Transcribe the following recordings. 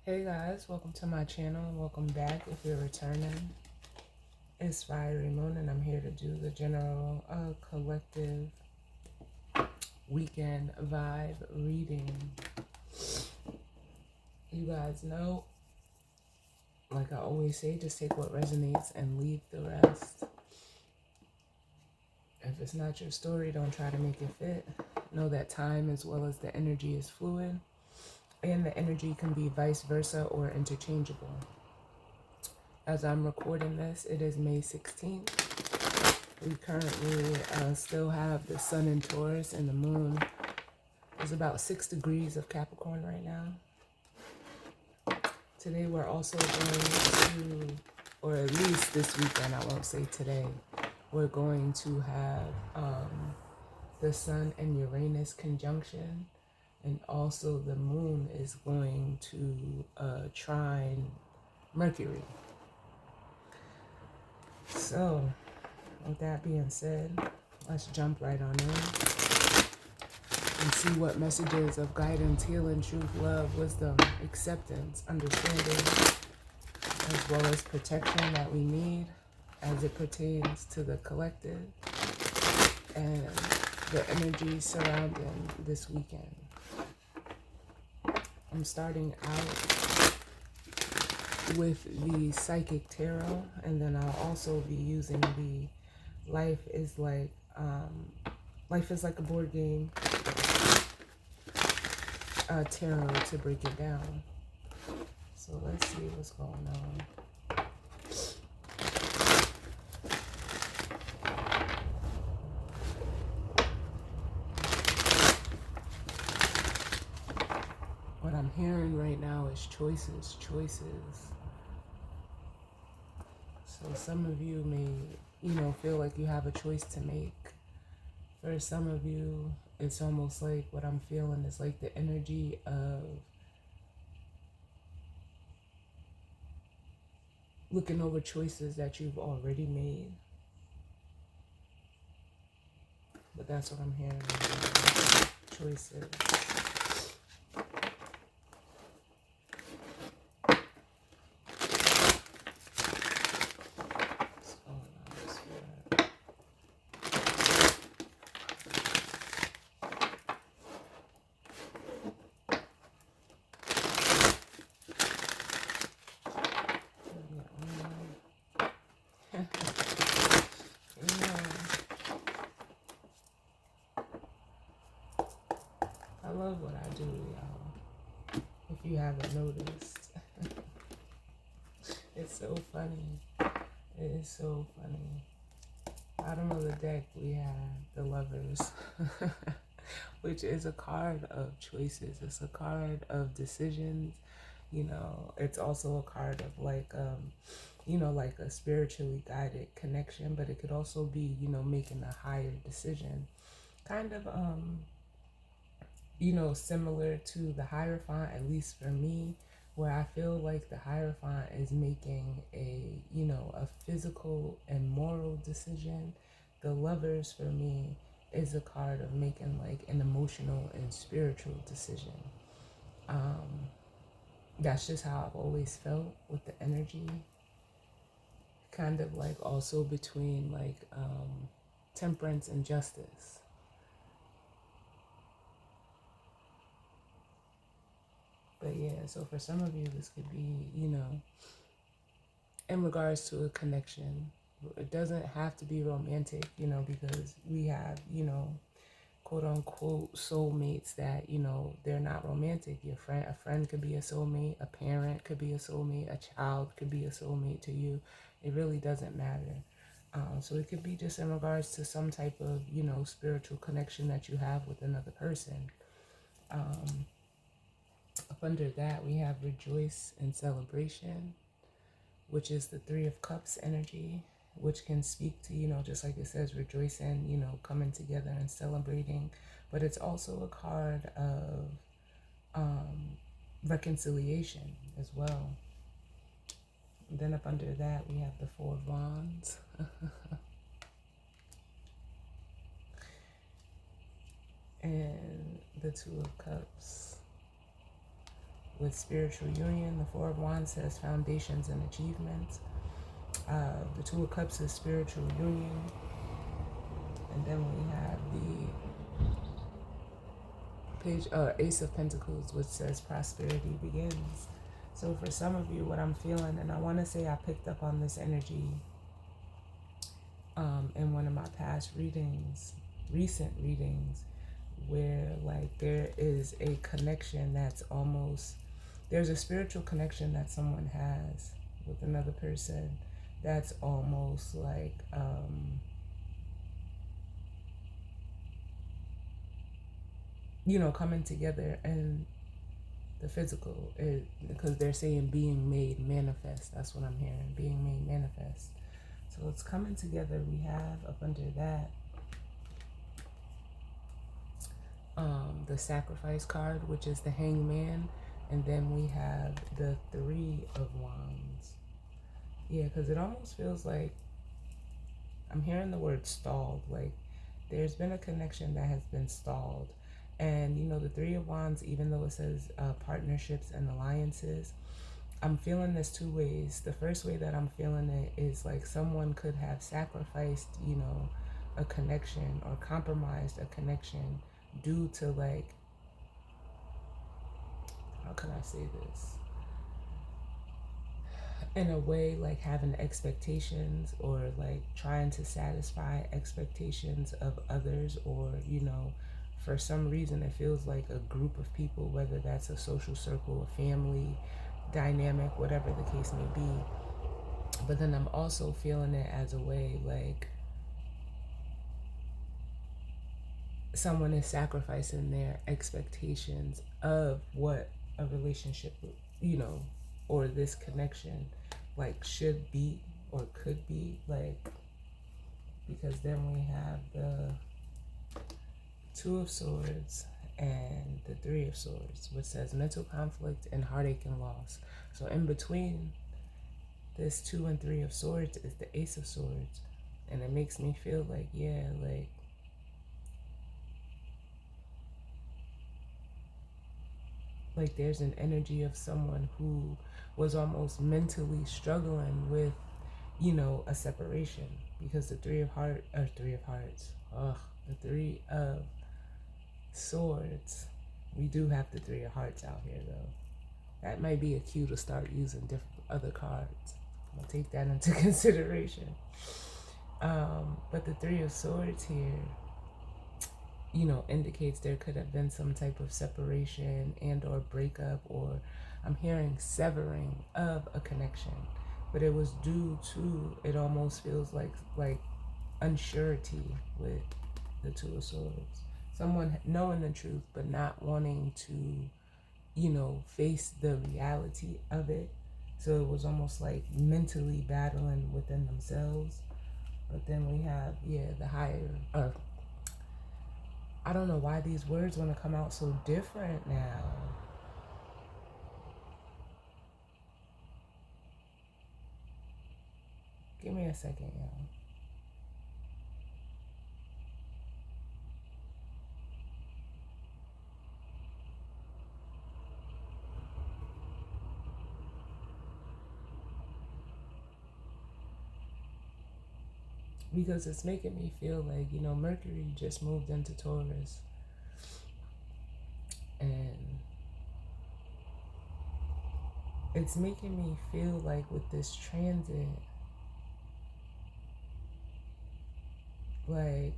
Hey guys, welcome to my channel. Welcome back if you're returning. It's Fiery Moon and I'm here to do the general collective weekend vibe reading. You guys know, like I always say, just take what resonates and leave the rest. If it's not your story, don't try to make it fit. Know that time as well as the energy is fluid and the energy can be vice versa or interchangeable. As I'm recording this, it is May 16th. We currently still have the sun in Taurus and the moon is about 6 degrees of Capricorn right now. Today we're also going to, or at least this weekend, I won't say today, we're going to have the sun and Uranus conjunction, and also the moon is going to trine Mercury. So with that being said, let's jump right on in and see what messages of guidance, healing, truth, love, wisdom, acceptance, understanding, as well as protection that we need as it pertains to the collective and the energy surrounding this weekend. I'm starting out with the Psychic Tarot, and then I'll also be using the Life is like a board game tarot to break it down. So let's see what's going on. What I'm hearing right now is choices. So some of you may, feel like you have a choice to make. For some of you, it's almost like what I'm feeling is like the energy of looking over choices that you've already made. But that's what I'm hearing. Choices. I love what I do, y'all. If you haven't noticed, it's so funny. It is so funny. Bottom of the deck, we have the Lovers, which is a card of choices. It's a card of decisions. It's also a card of like a spiritually guided connection, but it could also be, making a higher decision. Kind of, similar to the Hierophant, at least for me, where I feel like the Hierophant is making a physical and moral decision. The Lovers for me is a card of making like an emotional and spiritual decision. That's just how I've always felt with the energy. Kind of like also between like temperance and justice. But yeah, so for some of you, this could be, in regards to a connection. It doesn't have to be romantic, because we have, quote unquote soulmates that, they're not romantic. A friend could be a soulmate, a parent could be a soulmate, a child could be a soulmate to you. It really doesn't matter. So it could be just in regards to some type of, spiritual connection that you have with another person. Up under that, we have rejoice and celebration, which is the Three of Cups energy, which can speak to, just like it says, rejoicing, coming together and celebrating. But it's also a card of reconciliation as well. And then up under that, we have the Four of Wands. And the Two of Cups. with spiritual union. The Four of Wands says foundations and achievements. The Two of Cups is spiritual union. And then we have the Ace of Pentacles, which says prosperity begins. So for some of you, what I'm feeling, and I want to say I picked up on this energy in one of my past readings, recent readings, where like there is a connection that's almost, there's a spiritual connection that someone has with another person that's almost like coming together in the physical, because they're saying being made manifest. That's what I'm hearing, being made manifest. So it's coming together. We have up under that the Sacrifice card, which is the Hangman, and then we have the Three of Wands. Yeah, because it almost feels like I'm hearing the word stalled. Like there's been a connection that has been stalled. And the Three of Wands, even though it says partnerships and alliances, I'm feeling this two ways. The first way that I'm feeling it is like someone could have sacrificed, a connection, or compromised a connection due to like, how can I say this? In a way, like having expectations, or like trying to satisfy expectations of others, or for some reason it feels like a group of people, whether that's a social circle, a family dynamic, whatever the case may be. But then I'm also feeling it as a way like someone is sacrificing their expectations of what a relationship, or this connection like should be or could be like, because then we have the Two of Swords and the Three of Swords, which says mental conflict and heartache and loss. So in between this Two and Three of Swords is the Ace of Swords, and it makes me feel like, yeah, like there's an energy of someone who was almost mentally struggling with, a separation, because the Three of Hearts, the Three of Swords. We do have the Three of Hearts out here, though. That might be a cue to start using different other cards. I'm gonna take that into consideration. But the Three of Swords here, indicates there could have been some type of separation and or breakup, or I'm hearing severing of a connection. But it was due to, it almost feels like unsurety with the Two of Swords. Someone knowing the truth but not wanting to, face the reality of it. So it was almost like mentally battling within themselves. But then we have, the higher, I don't know why these words want to come out so different now. Give me a second, y'all. Because it's making me feel like, Mercury just moved into Taurus. And it's making me feel like with this transit, like,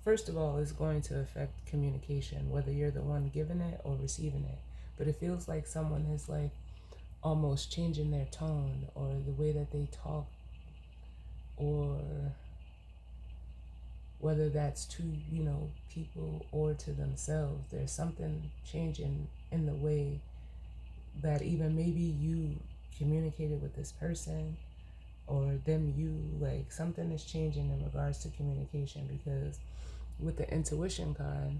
first of all, it's going to affect communication, whether you're the one giving it or receiving it. But it feels like someone is like almost changing their tone, or the way that they talk, or whether that's to, people or to themselves. There's something changing in the way that even maybe you communicated with this person, or them, like something is changing in regards to communication. Because with the Intuition card,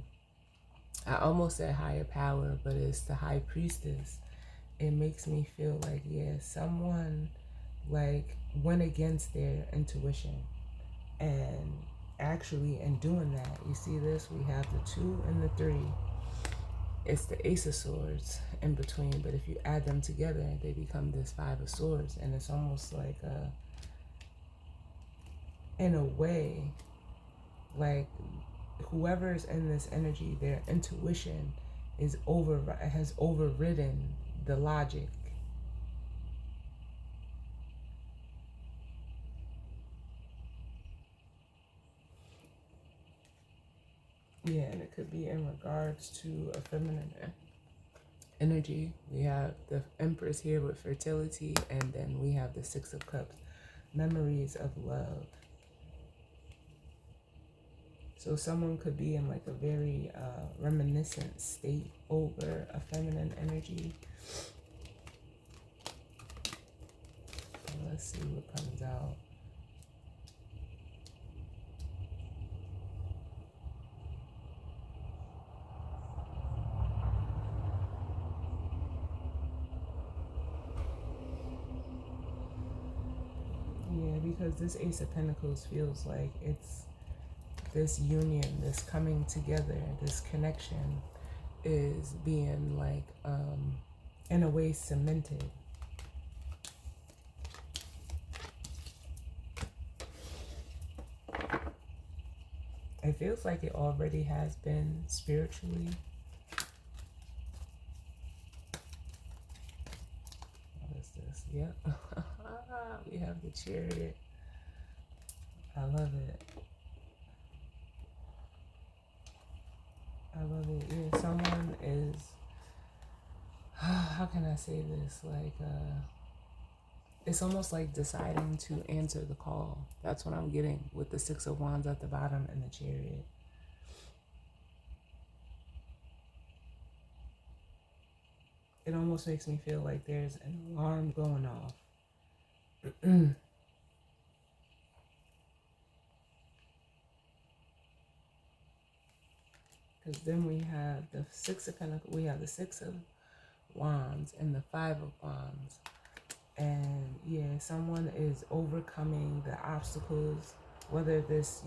I almost said higher power, but it's the High Priestess. It makes me feel like, someone like went against their intuition and actually, in doing that, you see this, we have the 2 and the 3. It's the Ace of Swords in between, but if you add them together, they become this 5 of Swords, and it's almost like in a way, like whoever's in this energy, their intuition has overridden the logic. Yeah, and it could be in regards to a feminine energy. We have the Empress here with fertility, and then we have the 6 of Cups, memories of love. So someone could be in like a very reminiscent state over a feminine energy. So let's see what comes out. Yeah, because this Ace of Pentacles feels like it's this union, this coming together, this connection is being like, in a way, cemented. It feels like it already has been spiritually. What is this? Yep. We have the Chariot. I love it. I love it. Yeah, someone is, how can I say this? Like, it's almost like deciding to answer the call. That's what I'm getting with the 6 of Wands at the bottom and the Chariot. It almost makes me feel like there's an alarm going off. Because then we have the 6 of Pentacles, we have the 6 of Wands and the 5 of Wands. And yeah, someone is overcoming the obstacles, whether this,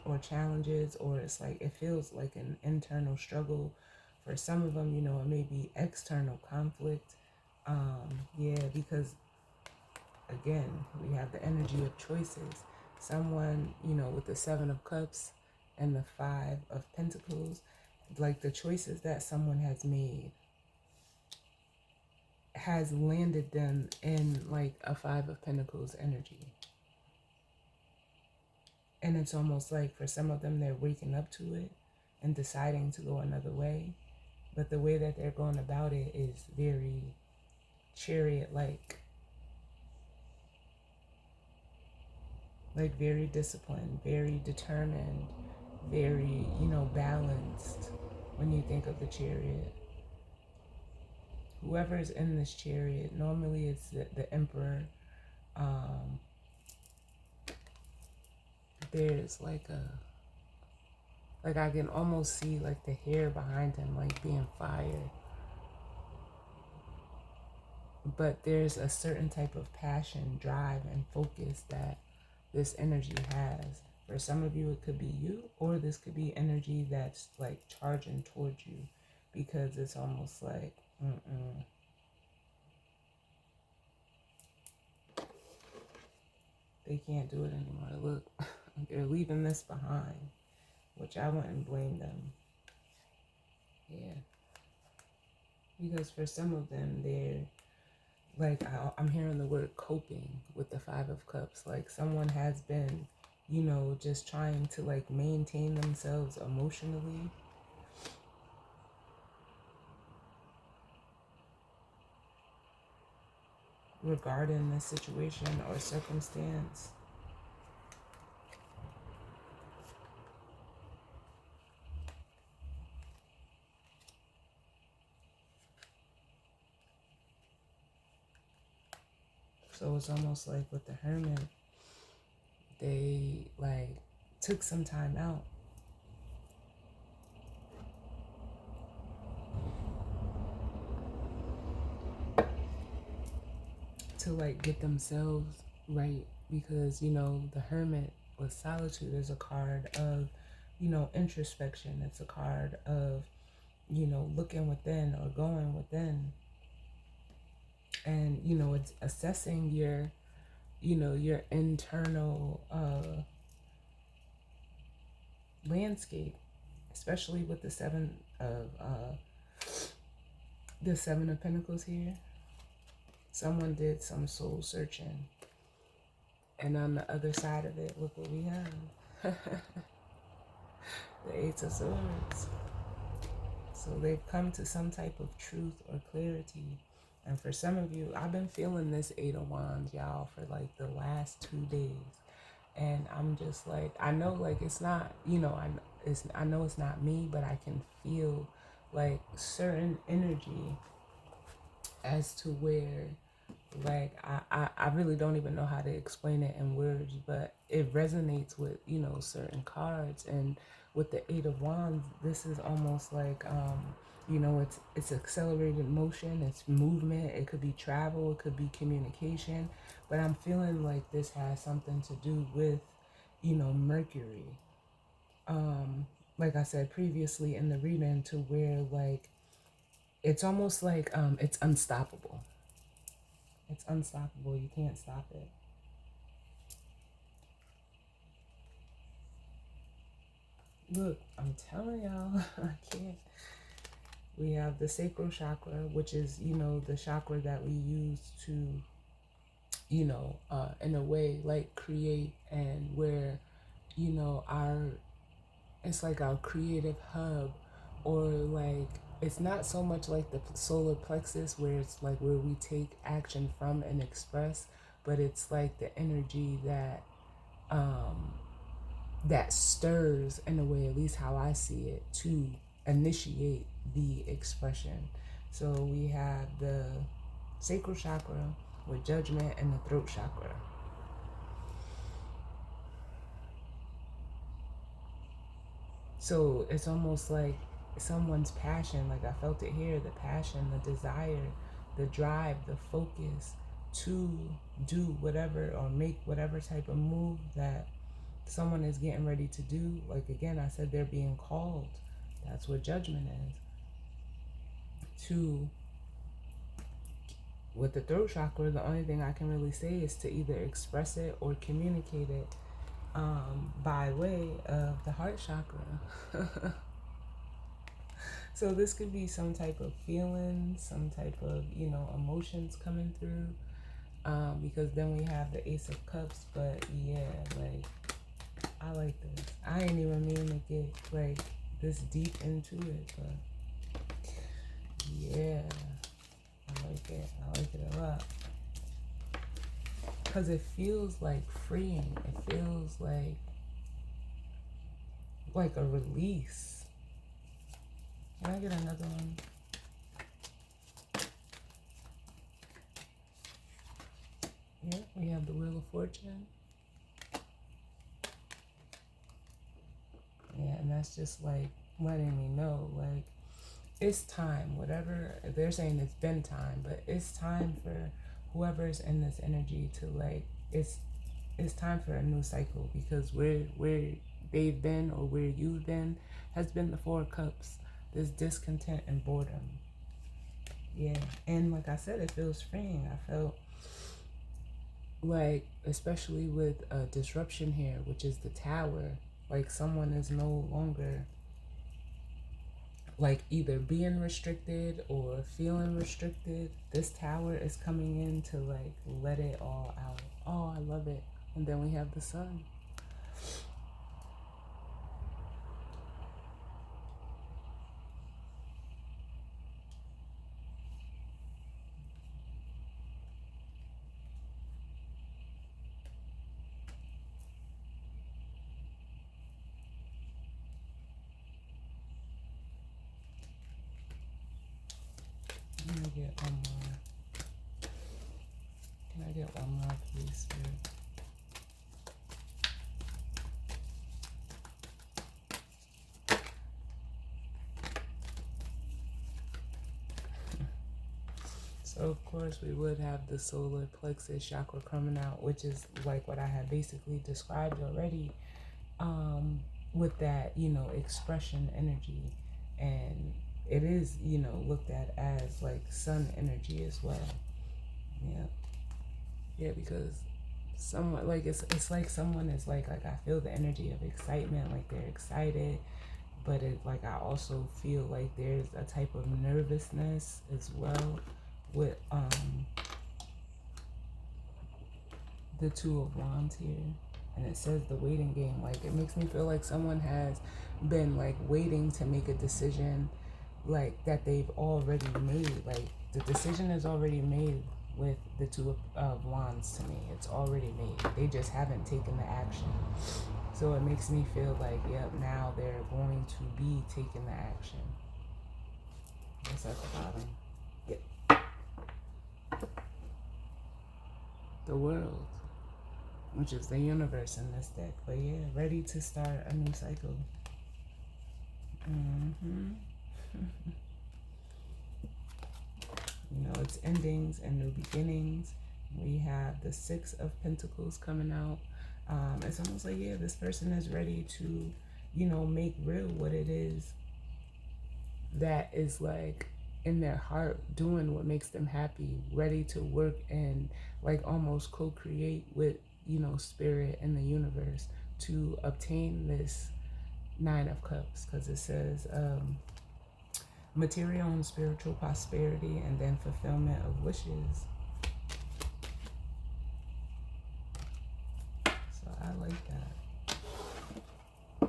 or challenges, or it's like, it feels like an internal struggle. For some of them, it may be external conflict. Yeah, because again, we have the energy of choices. Someone, with the 7 of Cups and the 5 of Pentacles, like the choices that someone has made has landed them in like a 5 of Pentacles energy. And it's almost like for some of them, they're waking up to it and deciding to go another way. But the way that they're going about it is very Chariot-like. Like very disciplined, very determined, very, balanced when you think of the Chariot. Whoever is in this Chariot, normally it's the Emperor. There's like I can almost see like the hair behind him like being fired. But there's a certain type of passion, drive, and focus that this energy has. For some of you, it could be you, or this could be energy that's like charging towards you, because it's almost like, they can't do it anymore. Look, they're leaving this behind, which I wouldn't blame them. Yeah. Because for some of them, they're like, I'm hearing the word coping with the 5 of Cups. Like someone has been, just trying to like maintain themselves emotionally. Regarding the situation or circumstance. So it's almost like with the Hermit, they like took some time out to like get themselves right, because the Hermit with solitude is a card of, introspection. It's a card of, looking within or going within. And, it's assessing your internal landscape, especially with the Seven of Pentacles here. Someone did some soul searching. And on the other side of it, look what we have. The Eight of Swords. So they've come to some type of truth or clarity. And for some of you, I've been feeling this Eight of Wands, y'all, for like the last 2 days. And I'm just like, I know like it's not, I know it's not me, but I can feel like certain energy as to where, like, I really don't even know how to explain it in words, but it resonates with, certain cards. And with the Eight of Wands, this is almost like, it's accelerated motion, it's movement, it could be travel, it could be communication, but I'm feeling like this has something to do with, Mercury. Like I said previously in the reading, to where like, it's almost like, it's unstoppable. It's unstoppable. You can't stop it. Look, I'm telling y'all, I can't. We have the sacral chakra, which is, the chakra that we use to, in a way, like create, and where, it's like our creative hub, or like, it's not so much like the solar plexus where it's like where we take action from and express, but it's like the energy that that stirs, in a way, at least how I see it, to initiate the expression. So we have the sacral chakra with Judgment, and the throat chakra. So it's almost like someone's passion, like I felt it here, the passion, the desire, the drive, the focus to do whatever or make whatever type of move that someone is getting ready to do. Like again, I said they're being called. That's what Judgment is. To, with the throat chakra, the only thing I can really say is to either express it or communicate it by way of the heart chakra. So this could be some type of feeling, some type of, emotions coming through. Because then we have the Ace of Cups. But yeah, like, I like this. I ain't even mean to get like this deep into it, but yeah, I like it. I like it a lot. Because it feels like freeing. It feels like a release. Can I get another one? Yeah, we have the Wheel of Fortune. Yeah, and that's just like letting me know, like, it's time. Whatever they're saying, it's been time, but it's time for whoever's in this energy to like, it's time for a new cycle, because where they've been, or where you've been, has been the Four of Cups. This discontent and boredom. Yeah, and like I said, it feels freeing. I felt like, especially with a disruption here, which is the Tower, like someone is no longer like either being restricted or feeling restricted. This Tower is coming in to like let it all out. Oh, I love it. And then we have the Sun. Let me get one more. Can I get one more, please, Spirit? So of course we would have the solar plexus chakra coming out, which is like what I had basically described already, with that, expression energy. And it is, looked at as like sun energy as well. Yeah. Yeah, because someone like it's like someone is like I feel the energy of excitement, like they're excited, but it like I also feel like there's a type of nervousness as well with the Two of Wands here. And it says the waiting game. Like it makes me feel like someone has been like waiting to make a decision like that they've already made. Like the decision is already made with the Two of Wands to me. It's already made. They just haven't taken the action. So it makes me feel like, yep, now they're going to be taking the action. It's at the bottom. Yep. The World, which is the universe in this deck. But yeah, ready to start a new cycle. It's endings and new beginnings. We have the Six of Pentacles coming out. It's almost like, yeah, this person is ready to, make real what it is that is like in their heart, doing what makes them happy, ready to work and like almost co-create with, spirit and the universe to obtain this Nine of Cups, because it says material and spiritual prosperity and then fulfillment of wishes. So I like that. I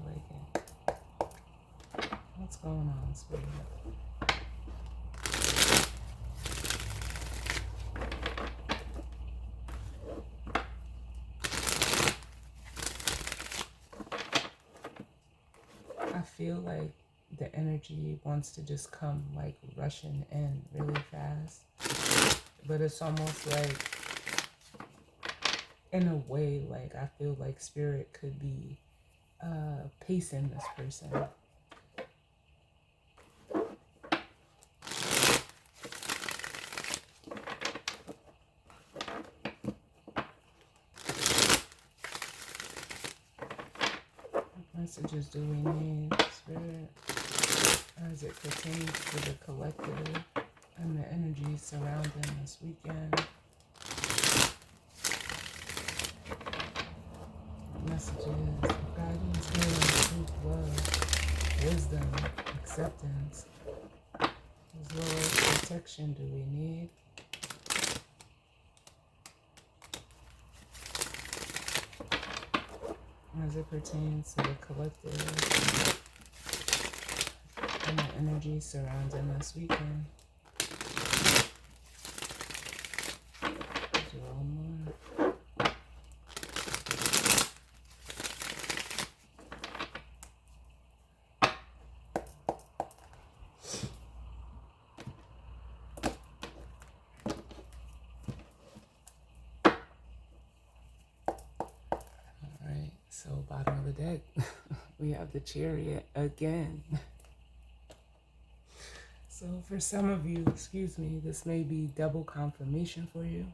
like it. What's going on, spirit? I feel like the energy wants to just come like rushing in really fast. But it's almost like, in a way, like I feel like spirit could be pacing this person. What messages do we need, spirit, as it pertains to the collective and the energy surrounding this weekend? Messages, guidance, healing, truth, love, wisdom, acceptance, as well as protection do we need. As it pertains to the collective and the energy surrounding this weekend. Do one more. So bottom of the deck, we have the Chariot again. So for some of you, excuse me, this may be double confirmation for you.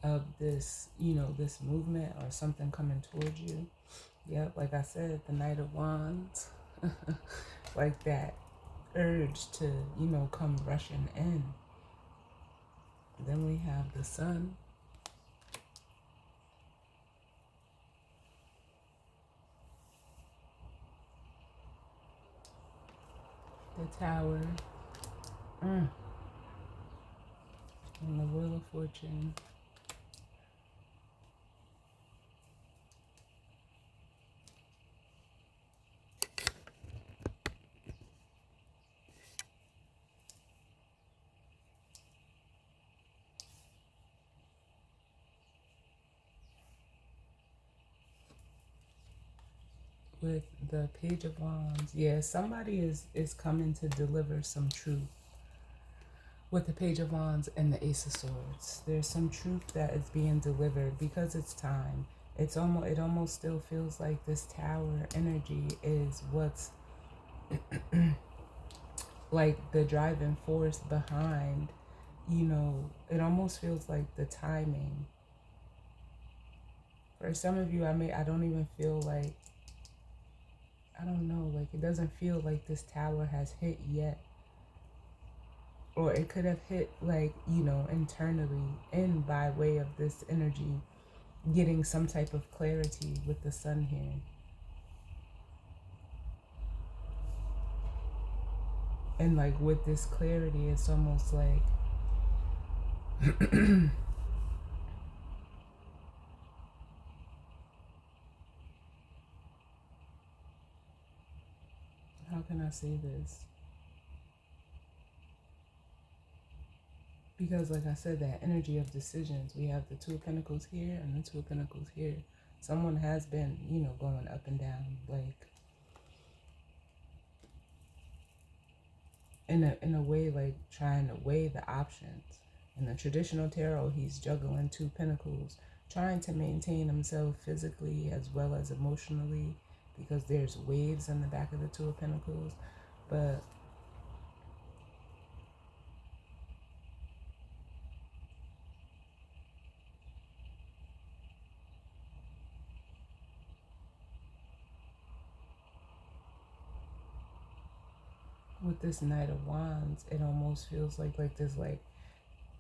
Of this, this movement or something coming towards you. Yep, like I said, the Knight of Wands. Like that urge to, come rushing in. Then we have the Sun. The Tower. And the Wheel of Fortune. With the Page of Wands, yeah, somebody is coming to deliver some truth. With the Page of Wands and the Ace of Swords, there's some truth that is being delivered because it's time. it almost still feels like this tower energy is what's like the driving force behind, it almost feels like the timing. For some of you, I don't even feel like, I don't know, like it doesn't feel like this tower has hit yet. Or it could have hit like, internally in by way of this energy getting some type of clarity with the sun here. And like with this clarity, it's almost like how can I say this? Because like I said, that energy of decisions, we have the Two of Pentacles here and the Two of Pentacles here. Someone has been, going up and down, like in a way, like trying to weigh the options. In the traditional tarot, he's juggling two pentacles, trying to maintain himself physically as well as emotionally, because there's waves in the back of the Two of Pentacles. But with this Knight of Wands, it almost feels like this, like,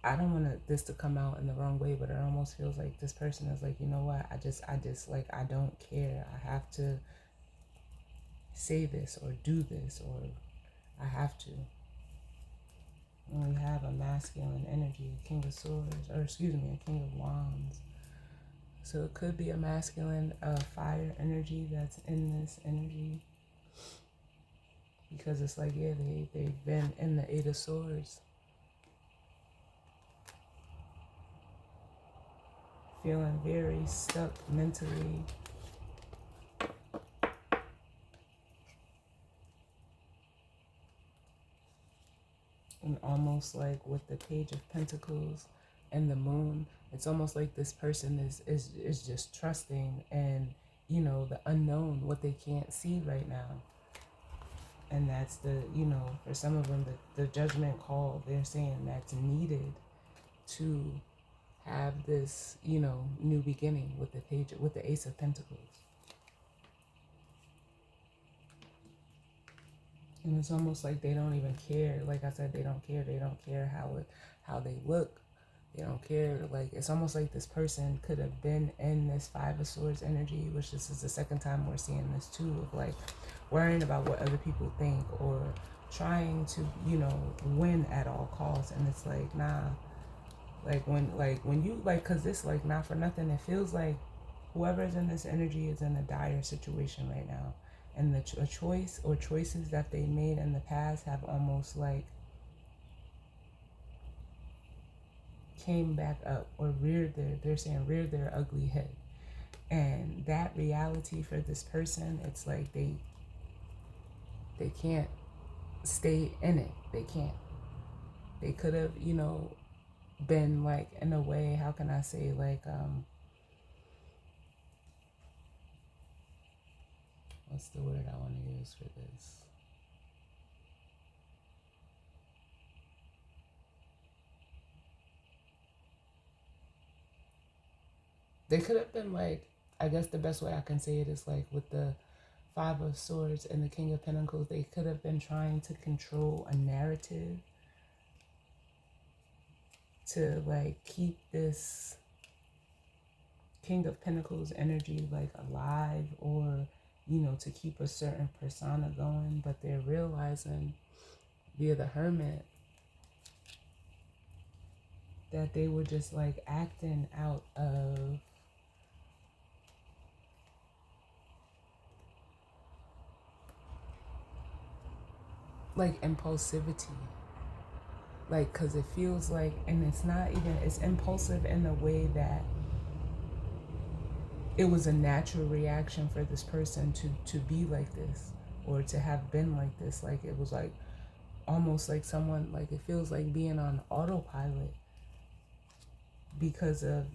I don't want this to come out in the wrong way, but it almost feels like this person is like, you know what, I just like, I don't care. I have to say this or do this, or I have to. And we have a masculine energy, a King of Swords, or excuse me, a King of Wands. So it could be a masculine fire energy that's in this energy. Because it's like, yeah, they've been in the Eight of Swords. Feeling very stuck mentally. And almost like with the Page of Pentacles and the Moon, it's almost like this person is just trusting and, the unknown, what they can't see right now. And that's the, for some of them, the judgment call, they're saying that's needed to have this, new beginning with the Ace of Pentacles. And it's almost like they don't even care. Like I said, they don't care. They don't care how they look. They don't care. Like, it's almost like this person could have been in this Five of Swords energy, which this is the second time we're seeing this too, of like worrying about what other people think or trying to, win at all costs. And it's like, nah. Like when you like, cause this, like, not for nothing, it feels like whoever's in this energy is in a dire situation right now. And the choice or choices that they made in the past have almost like came back up or they're saying reared their ugly head. And that reality for this person, it's like they can't stay in it. They can't. They could have, been like, in a way, how can I say, like, what's the word I want to use for this? They could have been like, I guess the best way I can say it is like with the Five of Swords and the King of Pentacles, they could have been trying to control a narrative to like keep this King of Pentacles energy like alive, or, to keep a certain persona going. But they're realizing via the Hermit that they were just like acting out of like impulsivity. Like, because it feels like, and it's not even, it's impulsive in the way that it was a natural reaction for this person to be like this, or to have been like this. Like, it was like almost like someone, like, it feels like being on autopilot because of,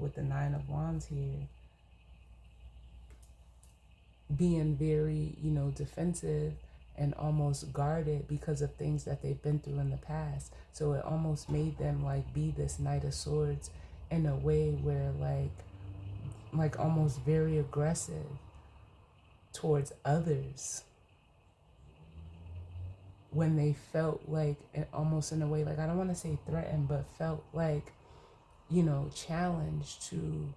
with the Nine of Wands here. being very, defensive and almost guarded because of things that they've been through in the past. So it almost made them like be this Knight of Swords in a way where like almost very aggressive towards others when they felt like almost in a way, like I don't want to say threatened, but felt like, challenged to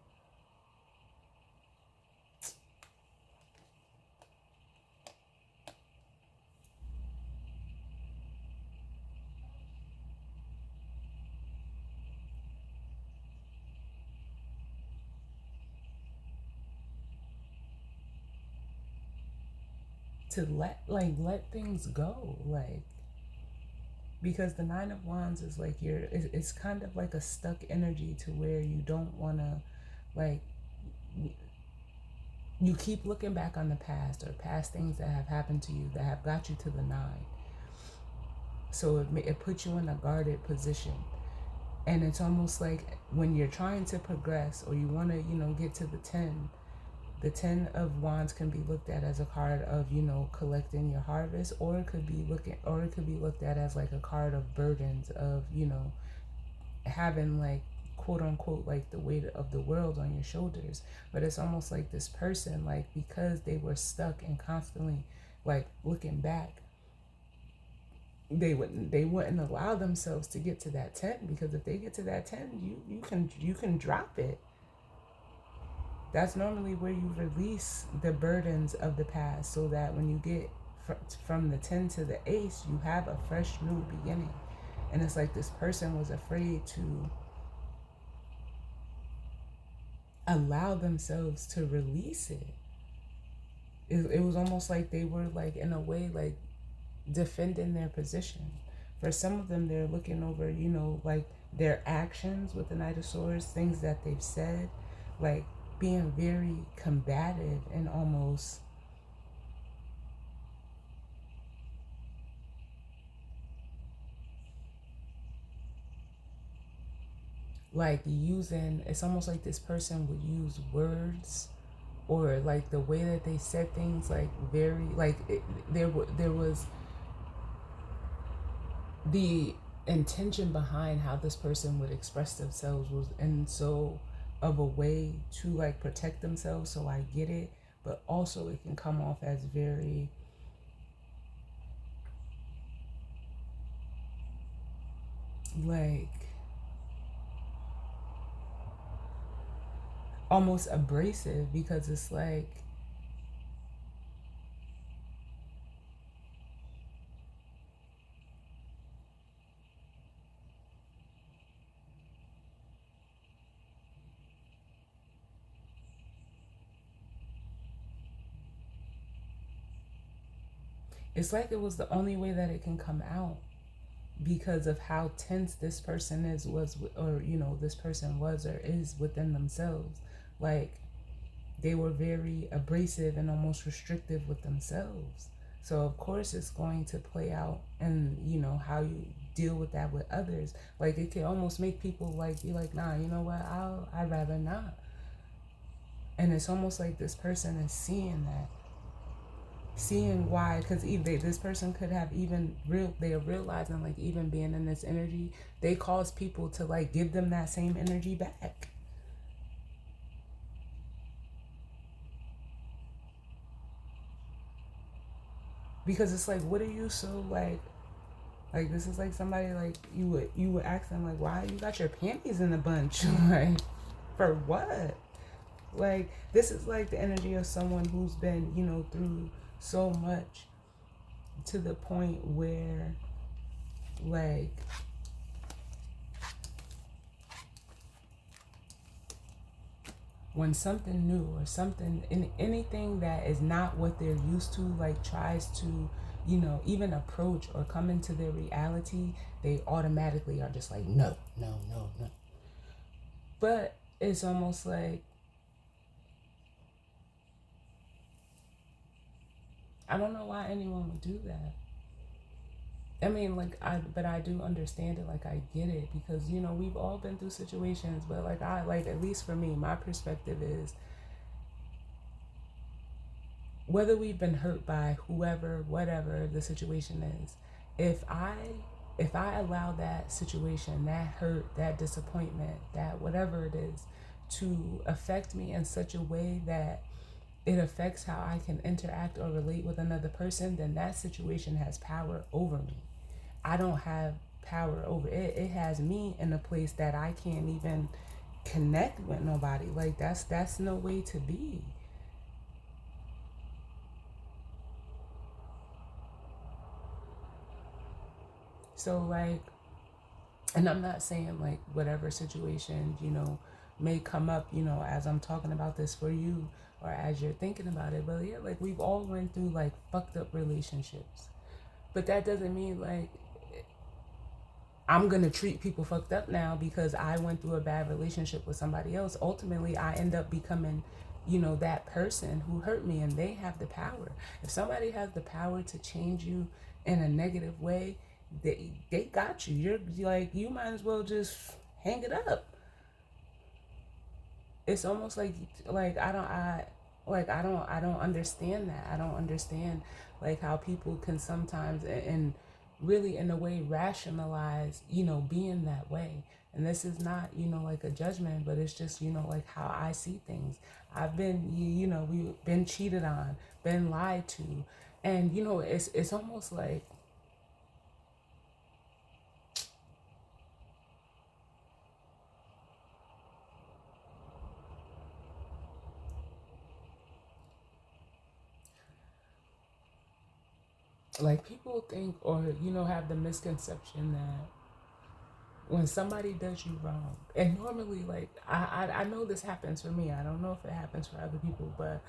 let things go, like, because the Nine of Wands is like it's kind of like a stuck energy to where you don't want to, like, you keep looking back on the past or past things that have happened to you that have got you to the nine. So it puts you in a guarded position. And it's almost like when you're trying to progress or you want to, get to the 10 of Wands can be looked at as a card of, collecting your harvest, or it could be looked at as like a card of burdens of, having like quote unquote like the weight of the world on your shoulders. But it's almost like this person, like, because they were stuck and constantly like looking back, they wouldn't allow themselves to get to that 10, because if they get to that 10, you can drop it. That's normally where you release the burdens of the past, so that when you get from the 10 to the ace, you have a fresh new beginning. And it's like this person was afraid to allow themselves to release it. It was almost like they were like in a way like defending their position. For some of them, they're looking over, like their actions with the Knight of Swords, things that they've said, like being very combative and almost like using, it's almost like this person would use words or like the way that they said things, like very like there was the intention behind how this person would express themselves was in so of a way to like protect themselves. So I get it, but also it can come off as very like almost abrasive, because it's like it was the only way that it can come out, because of how tense this person was, or this person was or is within themselves. Like they were very abrasive and almost restrictive with themselves. So of course it's going to play out, and how you deal with that with others. Like it can almost make people like be like, nah, you know what, I'd rather not. And it's almost like this person is seeing that, seeing why, because this person could have even they're realizing like even being in this energy, they cause people to like give them that same energy back. Because it's like, what are you so like this is like somebody like you would ask them like, why you got your panties in a bunch? Like for what? Like this is like the energy of someone who's been through so much, to the point where like when something new or something in anything that is not what they're used to like tries to even approach or come into their reality, they automatically are just like, no, no, no, no. But it's almost like, I don't know why anyone would do that. I mean, like, but I do understand it. Like, I get it, because we've all been through situations. But like, at least for me, my perspective is whether we've been hurt by whoever, whatever the situation is, if I allow that situation, that hurt, that disappointment, that whatever it is, to affect me in such a way that it affects how I can interact or relate with another person, then that situation has power over me. I don't have power over it. It has me in a place that I can't even connect with nobody. Like that's no way to be. So like, and I'm not saying like whatever situation, may come up, as I'm talking about this for you or as you're thinking about it. But yeah, like we've all went through like fucked up relationships. But that doesn't mean like I'm gonna treat people fucked up now because I went through a bad relationship with somebody else. Ultimately, I end up becoming, that person who hurt me, and they have the power. If somebody has the power to change you in a negative way, they got you. You're like, you might as well just hang it up. It's almost like I don't understand that. I don't understand like how people can sometimes and really in a way rationalize, being that way. And this is not, like a judgment, but it's just, like how I see things. I've been, we've been cheated on, been lied to. And, it's almost like people think or, have the misconception that when somebody does you wrong, and normally like I know this happens for me, I don't know if it happens for other people, but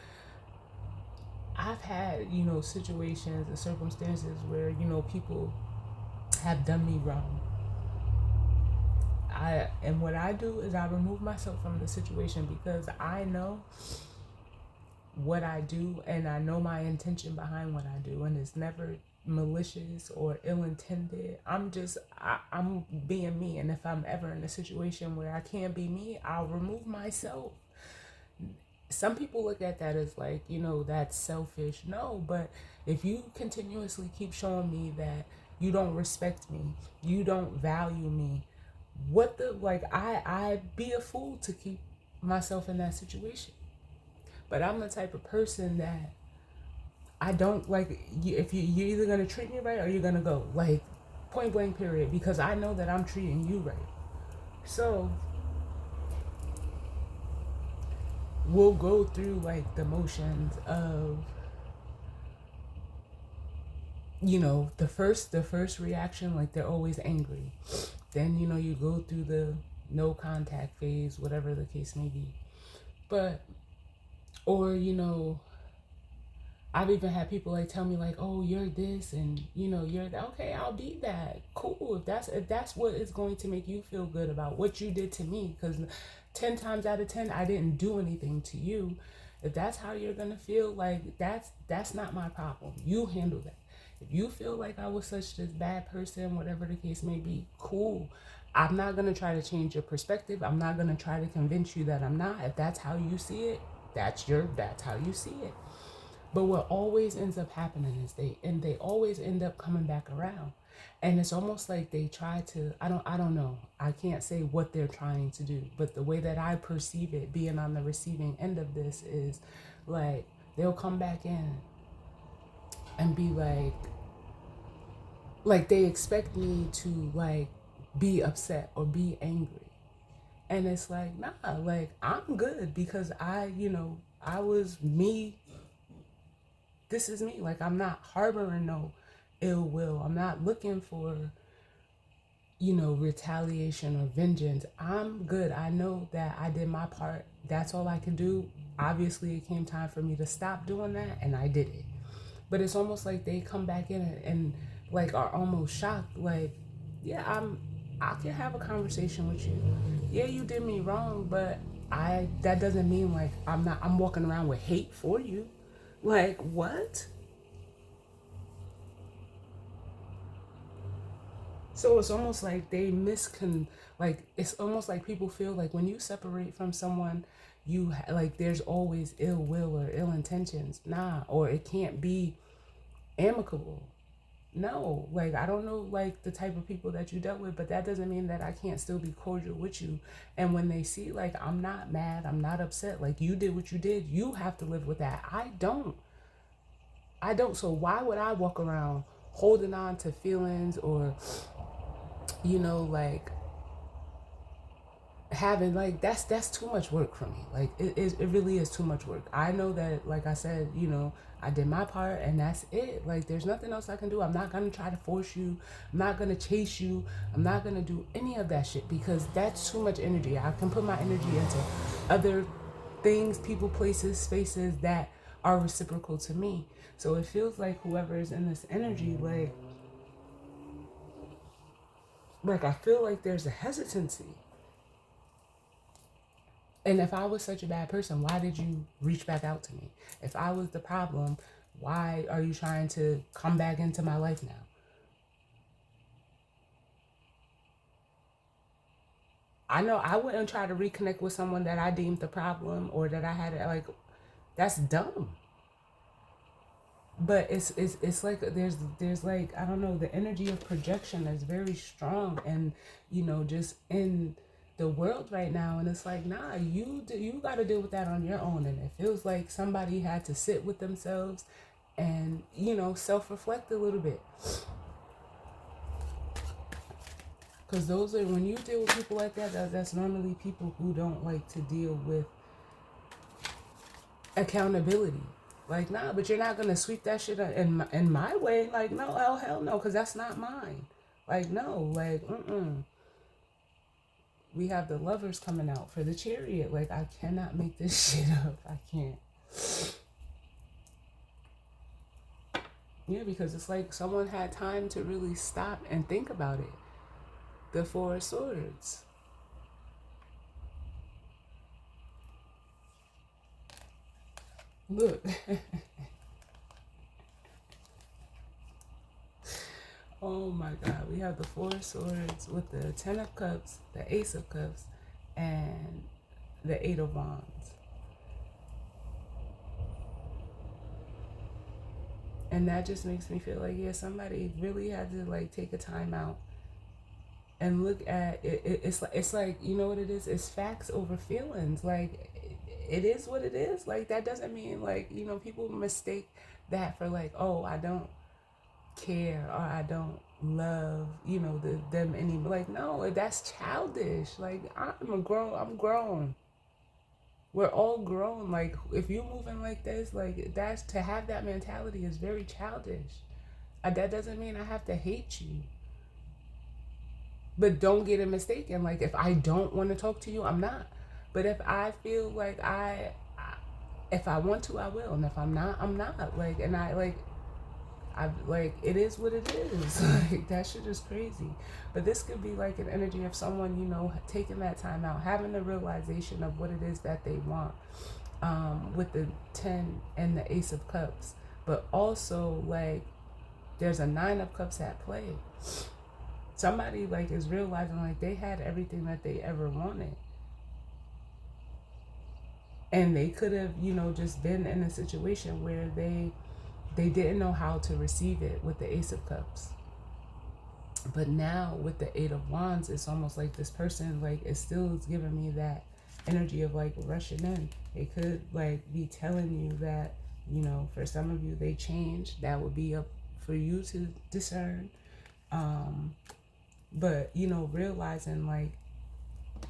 I've had, situations and circumstances where, people have done me wrong. And what I do is I remove myself from the situation because I know what I do and I know my intention behind what I do, and it's never malicious or ill-intended. I'm being me, and if I'm ever in a situation where I can't be me, I'll remove myself. Some people look at that as like, that's selfish. No, but if you continuously keep showing me that you don't respect me, you don't value me, what the like I'd be a fool to keep myself in that situation. But I'm the type of person that I don't like if you're either gonna treat me right or you're gonna go, like, point blank period, because I know that I'm treating you right. So we'll go through like the motions of, the first reaction, like they're always angry. Then, you go through the no contact phase, whatever the case may be. But or, I've even had people like tell me like, "Oh, you're this and you're that." Okay, I'll be that. Cool. If that's what is going to make you feel good about what you did to me, cuz 10 times out of 10 I didn't do anything to you. If that's how you're going to feel, like that's not my problem. You handle that. If you feel like I was such this bad person, whatever the case may be, cool. I'm not going to try to change your perspective. I'm not going to try to convince you that I'm not. If that's how you see it, that's how you see it. But what always ends up happening is they always end up coming back around. And it's almost like they try to, I don't know. I can't say what they're trying to do, but the way that I perceive it being on the receiving end of this is like they'll come back in and be like they expect me to like be upset or be angry. And it's like, nah, like I'm good because I was me. This is me. Like, I'm not harboring no ill will. I'm not looking for, retaliation or vengeance. I'm good. I know that I did my part. That's all I can do. Obviously, it came time for me to stop doing that, and I did it. But it's almost like they come back in and like are almost shocked. Like, yeah, I can have a conversation with you. Yeah, you did me wrong, but that doesn't mean like I'm walking around with hate for you. Like, what? So it's almost like they like it's almost like people feel like when you separate from someone, like there's always ill will or ill intentions. Nah, or it can't be amicable. No, like I don't know like the type of people that you dealt with, but that doesn't mean that I can't still be cordial with you. And when they see like I'm not mad, I'm not upset, like you did what you did, you have to live with that. I don't. I don't. So why would I walk around holding on to feelings or like having like that's too much work for me. Like it really is too much work. I know that, like I said, I did my part and that's it. Like there's nothing else I can do. I'm not gonna try to force you. I'm not gonna chase you. I'm not gonna do any of that shit because that's too much energy. I can put my energy into other things, people, places, spaces that are reciprocal to me. So it feels like whoever is in this energy, like I feel like there's a hesitancy. And if I was such a bad person, why did you reach back out to me? If I was the problem, why are you trying to come back into my life now? I know I wouldn't try to reconnect with someone that I deemed the problem or that I had like that's dumb. But it's like there's like I don't know, the energy of projection is very strong and just in the world right now, and it's like nah, you got to deal with that on your own. And it feels like somebody had to sit with themselves and self-reflect a little bit, because those are when you deal with people like that's normally people who don't like to deal with accountability. Like, nah, but you're not gonna sweep that shit in my way. Like, no, hell no, because that's not mine. Like, no, like, we have the lovers coming out for the chariot. Like, I cannot make this shit up. I can't. Yeah, because it's like someone had time to really stop and think about it. The Four of Swords. Look. Oh my God, we have the Four of Swords with the Ten of Cups, the Ace of Cups, and the Eight of Wands. And that just makes me feel like, yeah, somebody really had to like take a time out and look at it. It's like you know what it is? It's facts over feelings. Like it is what it is. Like that doesn't mean like people mistake that for like, oh, I don't care or I don't love them anymore. Like no, that's childish. Like I'm grown. We're all grown. Like if you're moving like this, like that's to have that mentality is very childish. That doesn't mean I have to hate you, but don't get it mistaken. Like if I don't want to talk to you, I'm not. But if I feel like if I want to, I will, and if I'm not, I'm not. Like and I like it is what it is. Like that shit is crazy. But this could be like an energy of someone, taking that time out, having the realization of what it is that they want. With the 10 and the Ace of Cups. But also like there's a 9 of Cups at play. Somebody like is realizing like they had everything that they ever wanted. And they could have, just been in a situation where they didn't know how to receive it with the Ace of Cups. But now with the Eight of Wands, it's almost like this person like is still giving me that energy of like rushing in. It could like be telling you that, for some of you they changed. That would be up for you to discern. But realizing like,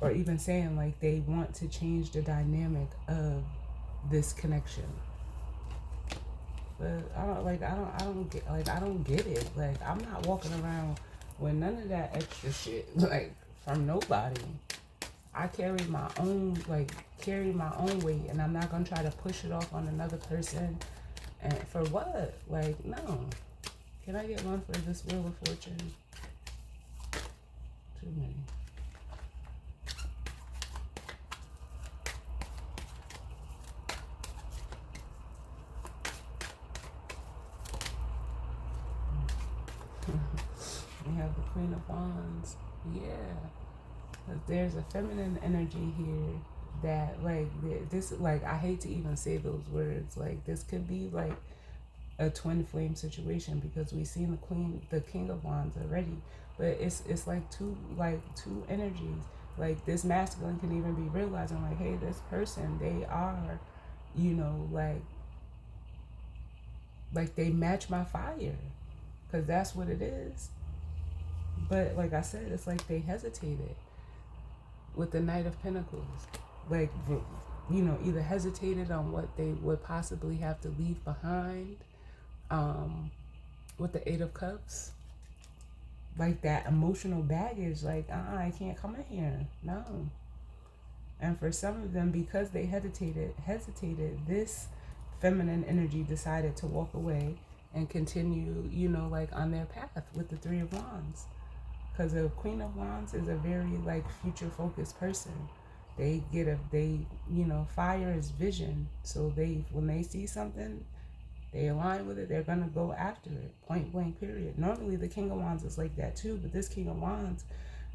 or even saying like they want to change the dynamic of this connection. But I don't get it. Like I'm not walking around with none of that extra shit like from nobody. I carry my own weight, and I'm not gonna try to push it off on another person. And for what? Like no. Can I get one for this Wheel of Fortune? Too many. We have the Queen of Wands. Yeah. There's a feminine energy here that like this, like I hate to even say those words, like this could be like a twin flame situation, because we've seen the king of wands already, but it's like two energies. Like this masculine can even be realizing like, hey, this person, they are, you know, like they match my fire, because that's what it is. But like I said, it's like they hesitated with the Knight of Pentacles, like, you know, either hesitated on what they would possibly have to leave behind, with the Eight of Cups, like that emotional baggage, like, I can't come in here, no. And for some of them, because they hesitated, this feminine energy decided to walk away and continue, you know, like on their path with the Three of Wands. Because the Queen of Wands is a very like future focused person. You know, fire is vision. So when they see something, they align with it, they're going to go after it, point blank, period. Normally the King of Wands is like that too, but this King of Wands,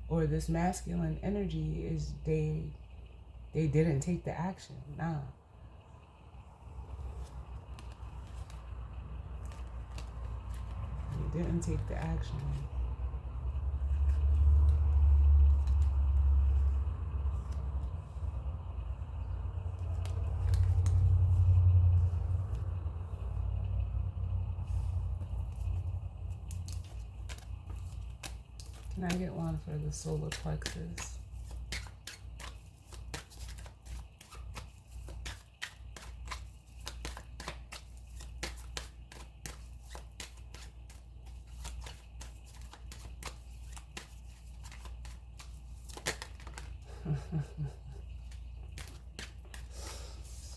or this masculine energy, is they didn't take the action. Nah. They didn't take the action. Can I get one for the solar plexus?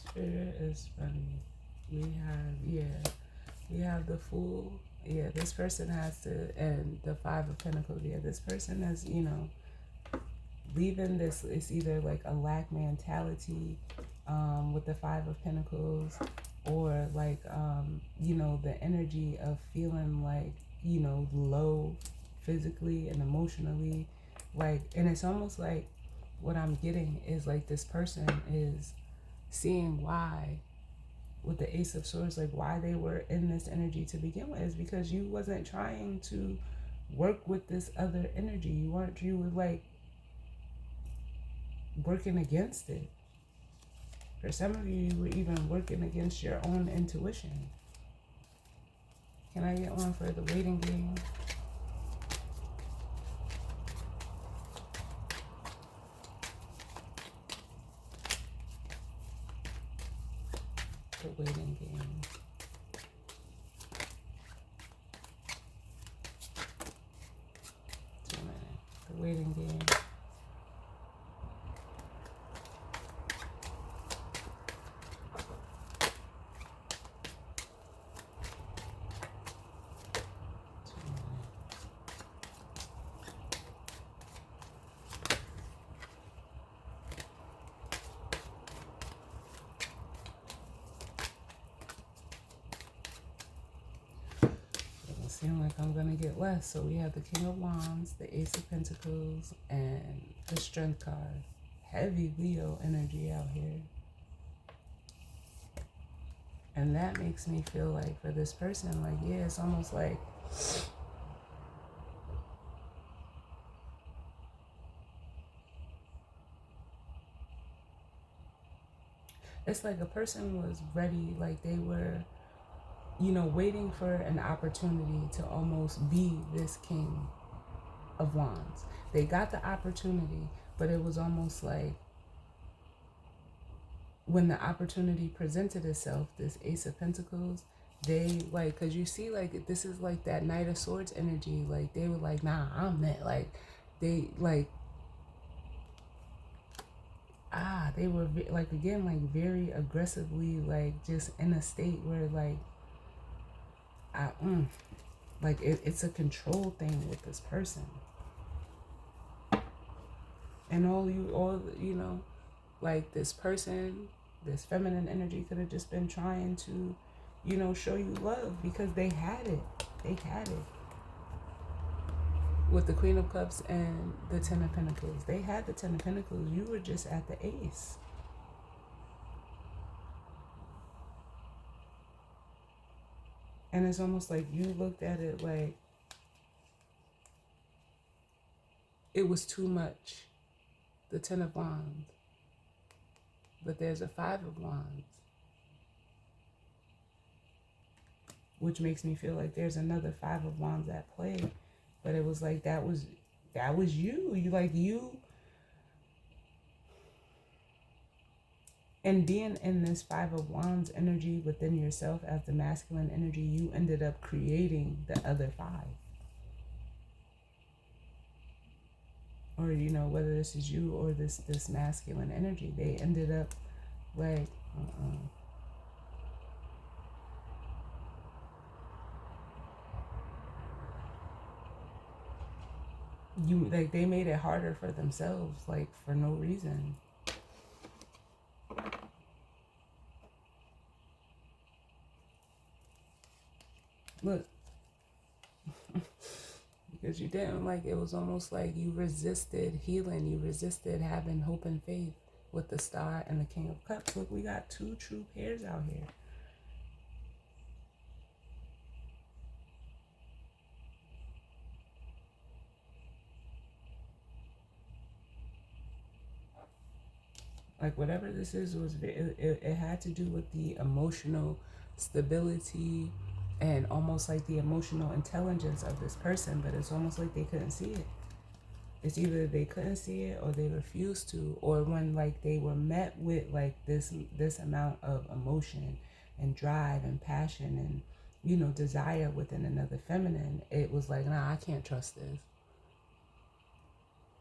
Spirit is funny. We have the Fool. Yeah, this person has to, and the Five of Pentacles. Yeah, this person is, you know, leaving this. It's either like a lack mentality, with the Five of Pentacles, or like, you know, the energy of feeling like, you know, low physically and emotionally, like, and it's almost like what I'm getting is like this person is seeing why, with the Ace of Swords, like why they were in this energy to begin with, is because you wasn't trying to work with this other energy. You were like working against it. For some of you, you were even working against your own intuition. Can I get one for the waiting game? The waiting game. The waiting game. Seem like I'm gonna get less. So we have the King of Wands, the Ace of Pentacles, and the Strength card. Heavy Leo energy out here. And that makes me feel like for this person, like, yeah, it's almost like it's like a person was ready, like they were, you know, waiting for an opportunity to almost be this King of Wands. They got the opportunity, but it was almost like when the opportunity presented itself, this Ace of Pentacles, they like, because you see, like, this is like that Knight of Swords energy. Like, they were like, nah, I'm that. Like, they like, they were like, again, like very aggressively, like just in a state where like, like it's a control thing with this person. And all you know, like this person, this feminine energy could have just been trying to, you know, show you love because they had it. They had it. With the Queen of Cups and the Ten of Pentacles. They had the Ten of Pentacles. You were just at the Ace. And it's almost like you looked at it like it was too much. The Ten of Wands. But there's a Five of Wands. Which makes me feel like there's another Five of Wands at play. But it was like that was you. You and being in this Five of Wands energy within yourself as the masculine energy, you ended up creating the other five. Or, you know, whether this is you or this masculine energy, they ended up like, they made it harder for themselves, like, for no reason. Look. Because you didn't, like, it was almost like you resisted healing. You resisted having hope and faith with the Star and the King of Cups. Look, we got two true pairs out here. Like, whatever this is, it had to do with the emotional stability and almost like the emotional intelligence of this person, but it's almost like they couldn't see it. It's either they couldn't see it or they refused to, or when like they were met with like this amount of emotion and drive and passion and, you know, desire within another feminine, it was like, nah, I can't trust this.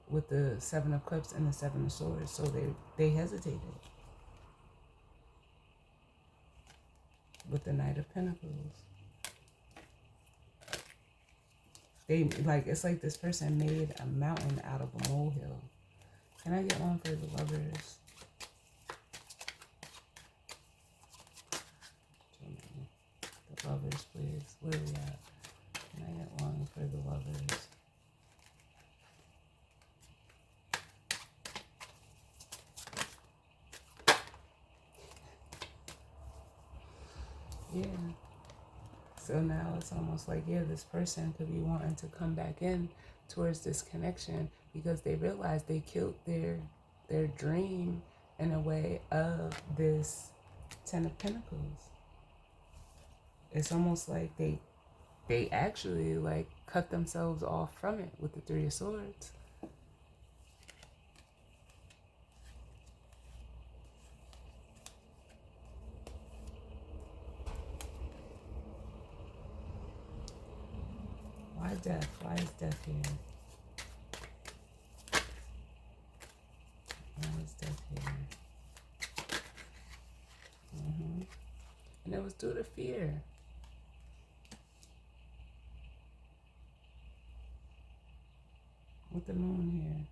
With the Seven of Cups and the Seven of Swords, so they hesitated. With the Knight of Pentacles, they like, it's like this person made a mountain out of a molehill. Can I get one for the Lovers? The Lovers, please. Where are we at? Can I get one for the Lovers? Yeah. So now it's almost like, yeah, this person could be wanting to come back in towards this connection because they realized they killed their dream in a way of this Ten of Pentacles. It's almost like they actually like cut themselves off from it with the Three of Swords. Why death? Why is death here? Why is death here? And it was due to fear. With the Moon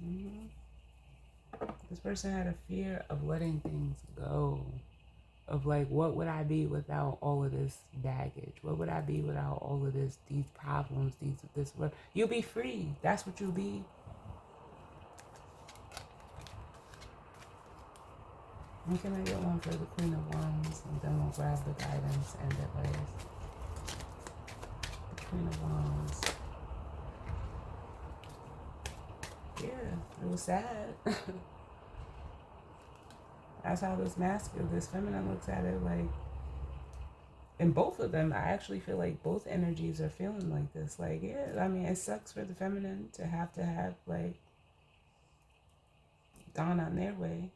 here. This person had a fear of letting things go. Of like, what would I be without all of this baggage? What would I be without all of these problems, this what? You'll be free. That's what you'll be. And can I get one for the Queen of Wands? And then we'll grab the guidance and advice. The Queen of Wands. Yeah, it was sad. That's how this feminine looks at it. Like, and both of them, I actually feel like both energies are feeling like this. Like, yeah, I mean, it sucks for the feminine to have like gone on their way.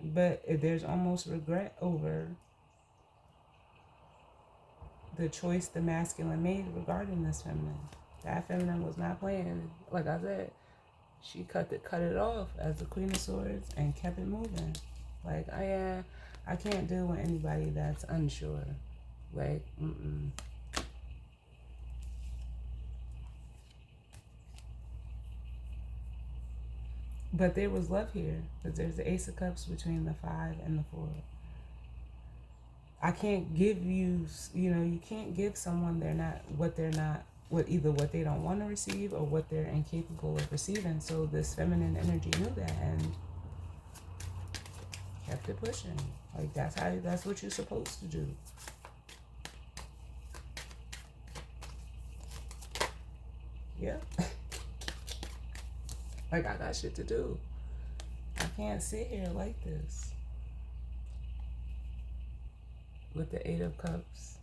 But there's almost regret over the choice the masculine made regarding this feminine. That feminine was not playing. Like I said, she cut it off as the Queen of Swords and kept it moving. Like, I can't deal with anybody that's unsure. Like, But there was love here, because there's the Ace of Cups between the 5 and the 4. I can't give you, you can't give someone either what they don't want to receive or what they're incapable of receiving. So this feminine energy knew that, and Kept it pushing. Like that's what you're supposed to do. Yeah. Like I got shit to do. I can't sit here like this. With the Eight of Cups.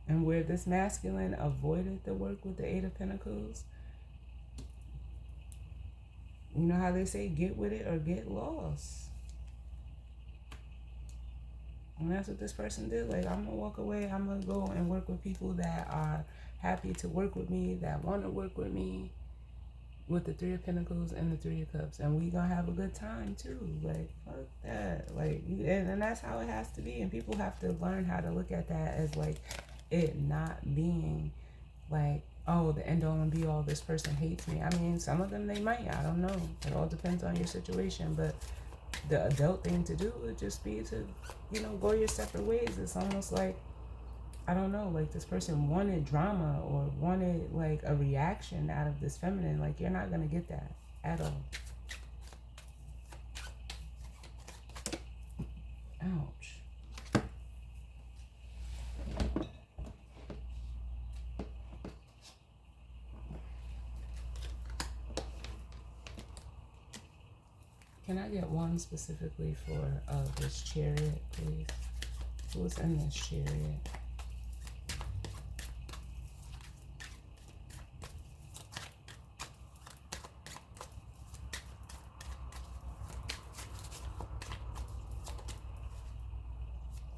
And where this masculine avoided the work with the Eight of Pentacles, you know how they say, get with it or get lost. And that's what this person did. Like, I'm going to walk away. I'm going to go and work with people that are happy to work with me, that want to work with me, with the Three of Pentacles and the Three of Cups. And we going to have a good time, too. Like, fuck that. Like, and that's how it has to be. And people have to learn how to look at that as, like, it not being, like, oh, the end all and be all, this person hates me. I mean, some of them they might. I don't know. It all depends on your situation. But the adult thing to do would just be to, you know, go your separate ways. It's almost like, I don't know, like this person wanted drama or wanted like a reaction out of this feminine. Like, you're not going to get that at all. Ouch. Can I get one specifically for this Chariot, please? Who's in this Chariot?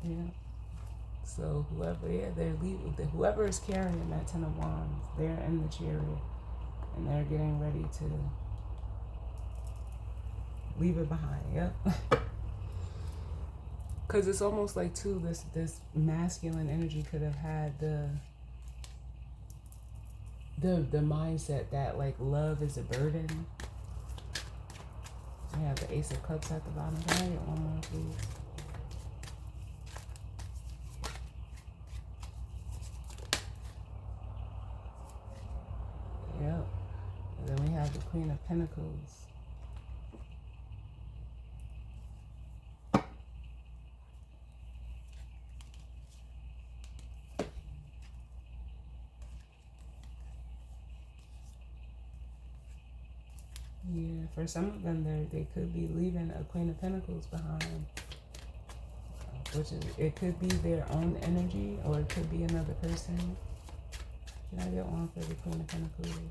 Yeah. So whoever, yeah, whoever is carrying that Ten of Wands, they're in the Chariot, and they're getting ready to leave it behind. Yep. Because it's almost like, too, this masculine energy could have had the mindset that, like, love is a burden. We have the Ace of Cups at the bottom. Can I get one more, please? Yep. And then we have the Queen of Pentacles. Yeah, for some of them, they could be leaving a Queen of Pentacles behind, which is, it could be their own energy, or it could be another person. Can I get one for the Queen of Pentacles?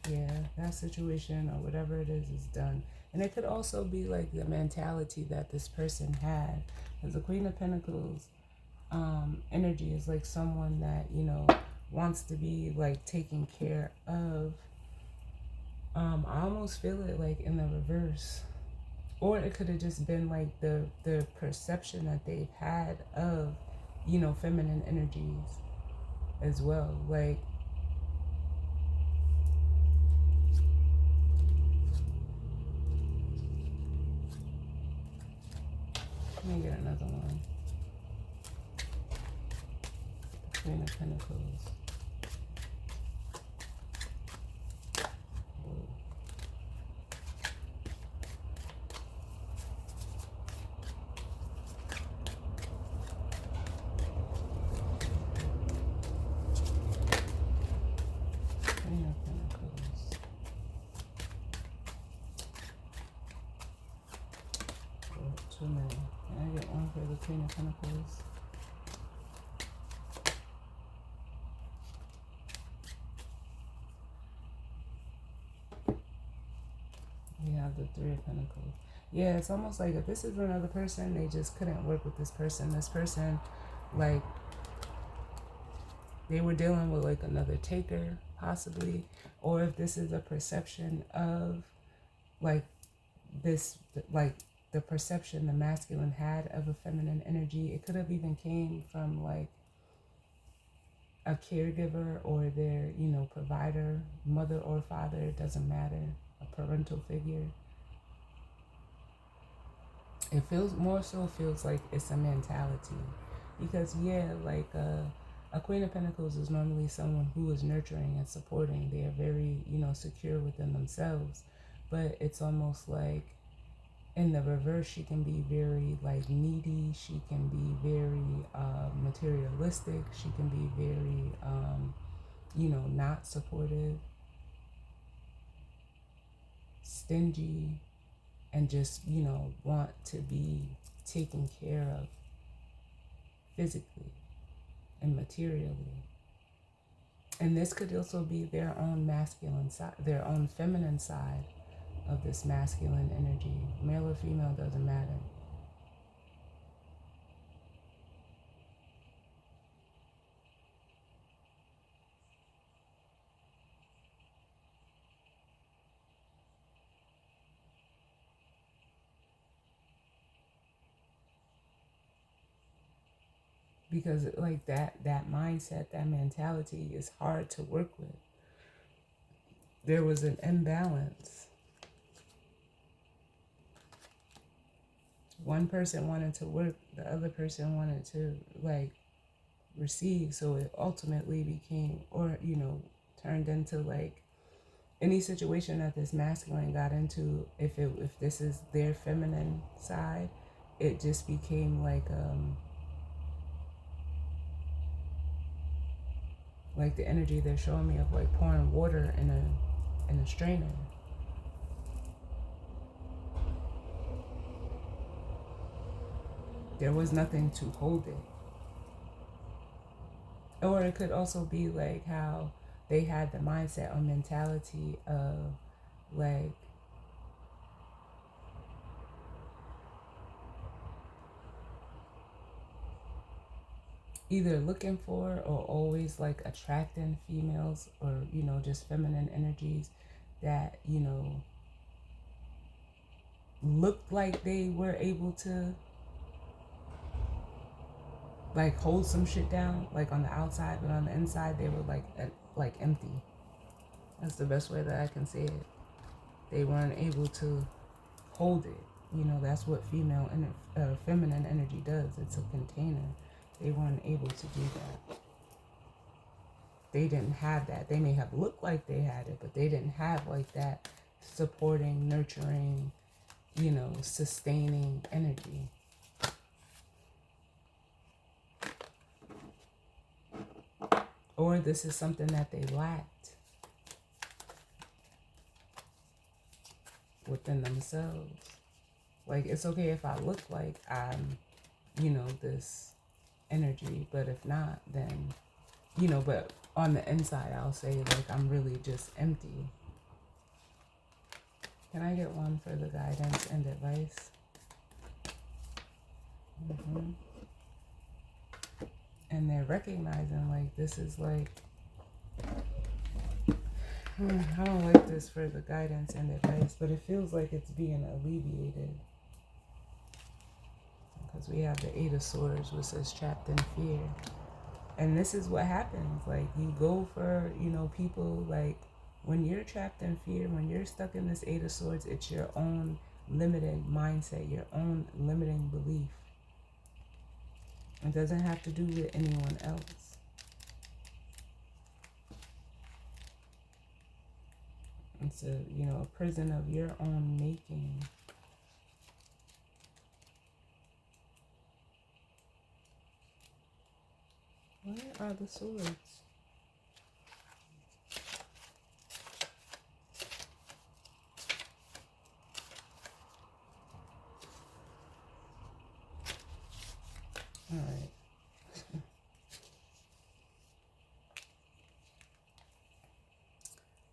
Yeah, that situation or whatever it is done. And it could also be like the mentality that this person had. As the Queen of Pentacles energy is like someone that, you know, wants to be like taken care of. I almost feel it like in the reverse. Or it could have just been like the perception that they've had of, you know, feminine energies as well. Like, let me get another one. Queen of Pentacles. Queen of Pentacles. Oh, too many. Can I get one for the Queen of Pentacles? We have the Three of Pentacles. Yeah, it's almost like if this is another person, they just couldn't work with this person. This person, like, they were dealing with like another taker, possibly. Or if this is a perception of, like, this, like, the perception the masculine had of a feminine energy. It could have even came from, like, a caregiver or their, you know, provider, mother or father, it doesn't matter, a parental figure. It feels more so feels like it's a mentality, because yeah, like A Queen of Pentacles is normally someone who is nurturing and supporting. They are very, secure within themselves. But it's almost like in the reverse, she can be very like needy. She can be very materialistic. She can be very, not supportive, stingy, and just, want to be taken care of physically and materially. And this could also be their own masculine side, their own feminine side of this masculine energy. Male or female, doesn't matter. Because like that mindset, that mentality is hard to work with. There was an imbalance. One person wanted to work, the other person wanted to like receive, so it ultimately became, or turned into like any situation that this masculine got into. If this is their feminine side, it just became like the energy they're showing me of like pouring water in a strainer. There was nothing to hold it. Or it could also be like how they had the mindset or mentality of like either looking for or always like attracting females, or just feminine energies that looked like they were able to like hold some shit down like on the outside, but on the inside they were like empty. That's the best way that I can say it. They weren't able to hold it. That's what feminine energy does. It's a container. They weren't able to do that. They didn't have that. They may have looked like they had it, but they didn't have like that supporting, nurturing, sustaining energy. Or this is something that they lacked within themselves. Like, it's okay if I look like I'm, this energy, but if not, then, but on the inside, I'll say, like, I'm really just empty. Can I get one for the guidance and advice? And they're recognizing, like, this is like, I don't like this for the guidance and advice, but it feels like it's being alleviated. Because we have the Eight of Swords, which says trapped in fear. And this is what happens. Like, you go for, people, like, when you're trapped in fear, when you're stuck in this Eight of Swords, it's your own limited mindset, your own limiting belief. It doesn't have to do with anyone else. It's a prison of your own making. Where are the swords? All right.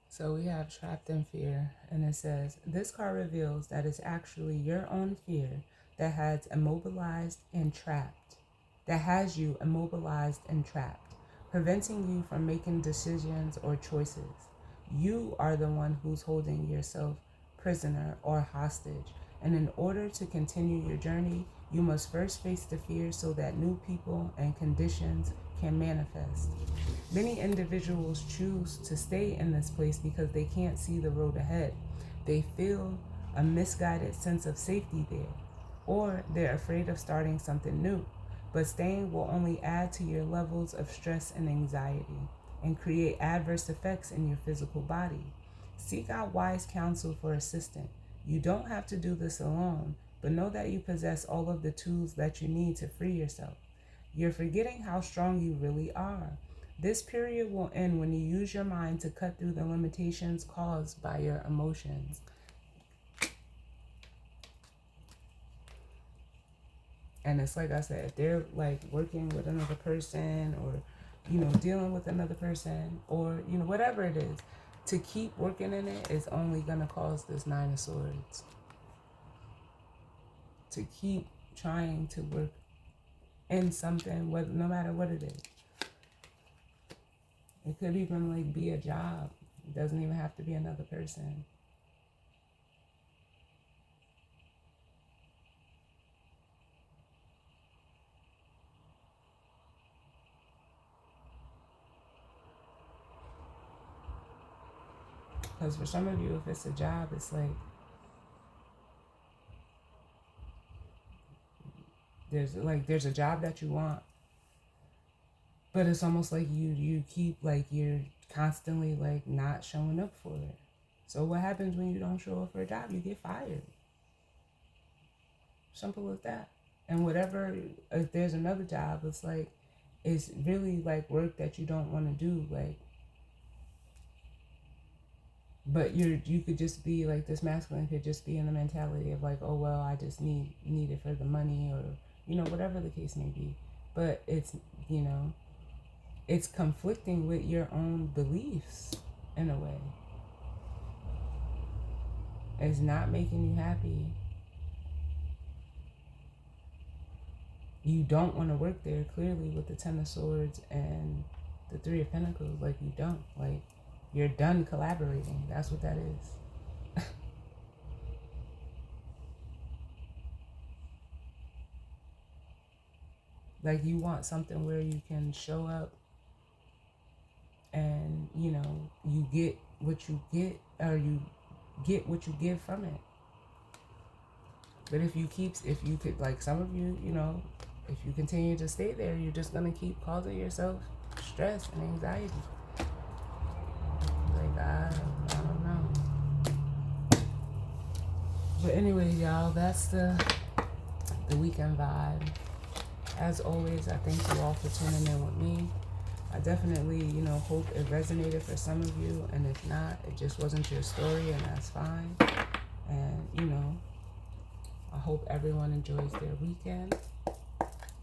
So we have trapped in fear, and it says, this card reveals that it's actually your own fear that has immobilized and trapped, that has you immobilized and trapped, preventing you from making decisions or choices. You are the one who's holding yourself prisoner or hostage. And in order to continue your journey, you must first face the fear so that new people and conditions can manifest. Many individuals choose to stay in this place because they can't see the road ahead. They feel a misguided sense of safety there, or they're afraid of starting something new. but staying will only add to your levels of stress and anxiety and create adverse effects in your physical body. Seek out wise counsel for assistance. You don't have to do this alone, but know that you possess all of the tools that you need to free yourself. You're forgetting how strong you really are. This period will end when you use your mind to cut through the limitations caused by your emotions. And it's like I said, if they're like working with another person or, dealing with another person or, whatever it is, to keep working in it is only going to cause this Nine of Swords. To keep trying to work in something, no matter what it is. It could even like be a job. It doesn't even have to be another person. Because for some of you, if it's a job, it's like there's a job that you want, but it's almost like you keep like you're constantly like not showing up for it. So what happens when you don't show up for a job? You get fired. Simple as that. And whatever, if there's another job, it's like it's really like work that you don't want to do, like. But you could just be like, this masculine could just be in the mentality of like, oh well, I just need it for the money, or whatever the case may be. But it's it's conflicting with your own beliefs in a way. It's not making you happy. You don't want to work there, clearly, with the Ten of Swords and the Three of Pentacles. Like, you don't. Like, you're done collaborating. That's what that is. Like, you want something where you can show up and, you get what you get, or you get what you give from it. But if you could, like some of you, if you continue to stay there, you're just going to keep causing yourself stress and anxiety. Like, I don't know. But anyway, y'all, that's the weekend vibe. As always, I thank you all for tuning in with me. I definitely, hope it resonated for some of you. And if not, it just wasn't your story, and that's fine. And, I hope everyone enjoys their weekend.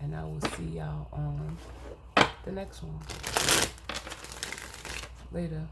And I will see y'all on the next one. Later.